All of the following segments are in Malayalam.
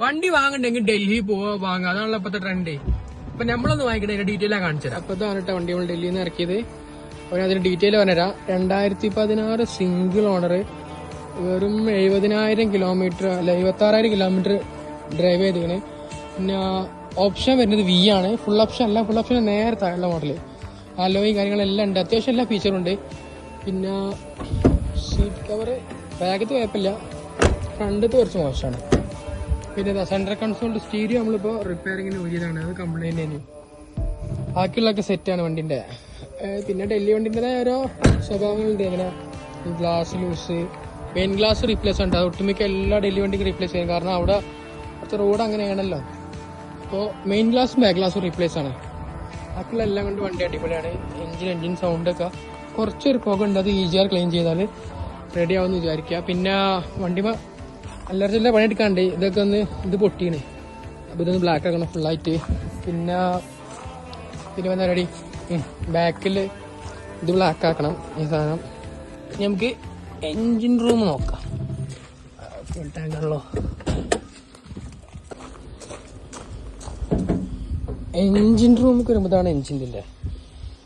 വണ്ടി വാങ്ങണ്ടെങ്കിൽ ഡൽഹി പോവാ വാങ്ങുക, അതാണല്ലോ ഇപ്പത്തെ ട്രെൻഡ്. അപ്പൊ നമ്മളൊന്ന് വാങ്ങിക്കണേ ഡീറ്റെയിൽ കാണിച്ചു തരാം. അപ്പൊ ഇതാണ് കേട്ടോ വണ്ടി നമ്മൾ ഡൽഹിയിൽ നിന്ന് ഇറക്കിയത്. അപ്പോൾ അതിന് ഡീറ്റെയിൽ പറഞ്ഞുതരാം. 2016 സിംഗിൾ ഓണർ, വെറും 70,000 കിലോമീറ്റർ അല്ല 76,000 കിലോമീറ്റർ ഡ്രൈവ് ചെയ്തിങ്ങനെ. പിന്നെ ഓപ്ഷൻ വരുന്നത് വി ആണ്, ഫുൾ ഓപ്ഷൻ അല്ല. ഫുൾ ഓപ്ഷൻ നേരത്തെ ഉള്ള മോഡല്. അലോയി കാര്യങ്ങളെല്ലാം ഉണ്ട്, അത്യാവശ്യം എല്ലാ ഫീച്ചറും ഉണ്ട്. പിന്നെ സീറ്റ് കവർ ബാഗത്ത് കുഴപ്പമില്ല, ഫ്രണ്ടത്ത് കുറച്ച് മോശമാണ്. പിന്നെ സെൻട്രൽ കൺസോൾ സ്റ്റീരിയോ നമ്മളിപ്പോൾ റിപ്പയറിങ്ങിന് ഊരിയതാണ്, അത് കംപ്ലൈന്റ് ആയിരുന്നു. ബാക്കിയുള്ളതൊക്കെ സെറ്റാണ് വണ്ടിന്റെ. പിന്നെ ഡൽഹി വണ്ടിൻ്റെതായ ഓരോ സ്വഭാവങ്ങളുണ്ട്. ഇങ്ങനെ glass loose, main glass replace ഉണ്ട്. അത് ഒട്ടുമിക്ക എല്ലാ ഡൽഹി വണ്ടിക്ക് റീപ്ലേസ് ചെയ്യും, കാരണം അവിടെ റോഡ് അങ്ങനെയാണല്ലോ. അപ്പോൾ മെയിൻ ഗ്ലാസും ബാക്ക് ഗ്ലാസും റീപ്ലേസ് ആണ്. ബാക്കിയുള്ള എല്ലാം കൊണ്ട് വണ്ടി അടിപൊളിയാണ്. എഞ്ചിൻ സൗണ്ടൊക്കെ കുറച്ചൊരു പുക ഉണ്ട്, അത് EGR ക്ലീൻ ചെയ്താൽ റെഡി ആവുമെന്ന് വിചാരിക്കുക. പിന്നെ വണ്ടിമ അല്ലറച്ചില്ല പണിയെടുക്കാണ്ട് ഇതൊക്കെ ഒന്ന് ഇത് പൊട്ടിയാണ്, അപ്പോൾ ഇതൊന്ന് ബ്ലാക്ക് ആക്കണം ഫുള്ളായിട്ട്. പിന്നെ എന്താ റെഡി ബാക്കിൽ ഇത് ബ്ലാക്ക് ആക്കണം ഈ സാധനം. നമുക്ക് എൻജിൻ റൂം നോക്കാം. ഫുൾ ടാങ്കാണല്ലോ. എൻജിൻ റൂമൊക്കെ വരുമ്പോഴാണ് എൻജിൻ്റെ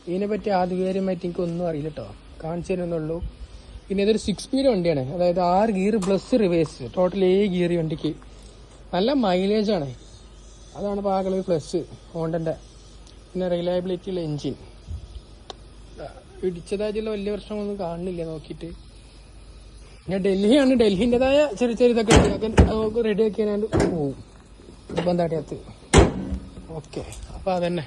ഇതിനെപ്പറ്റി ആധികാരികമായിട്ട് എനിക്കൊന്നും അറിയില്ല കേട്ടോ, കാണിച്ചു തരുന്നുള്ളൂ. പിന്നെ ഇതൊരു 6 സ്പീഡ് വണ്ടിയാണ്, അതായത് 6 gear plus reverse, total 7 gear വണ്ടിക്ക്. നല്ല മൈലേജാണ്, അതാണ് പാകള് പ്ലസ് ഹോണ്ടൻ്റെ. പിന്നെ റിലയബിലിറ്റി ഉള്ള എൻജിൻ. ഇടിച്ചതായിട്ടുള്ള വലിയ പ്രശ്നമൊന്നും കാണുന്നില്ല നോക്കിയിട്ട്. പിന്നെ ഡൽഹിയാണ്, ഡൽഹിൻ്റെതായ ചെറിയ ഇതൊക്കെ ഉണ്ട്, അതൊക്കെ നമുക്ക് റെഡി ആക്കിയാൽ പോവും. ഇപ്പം എന്താ ഓക്കെ, അപ്പോൾ അതന്നെ.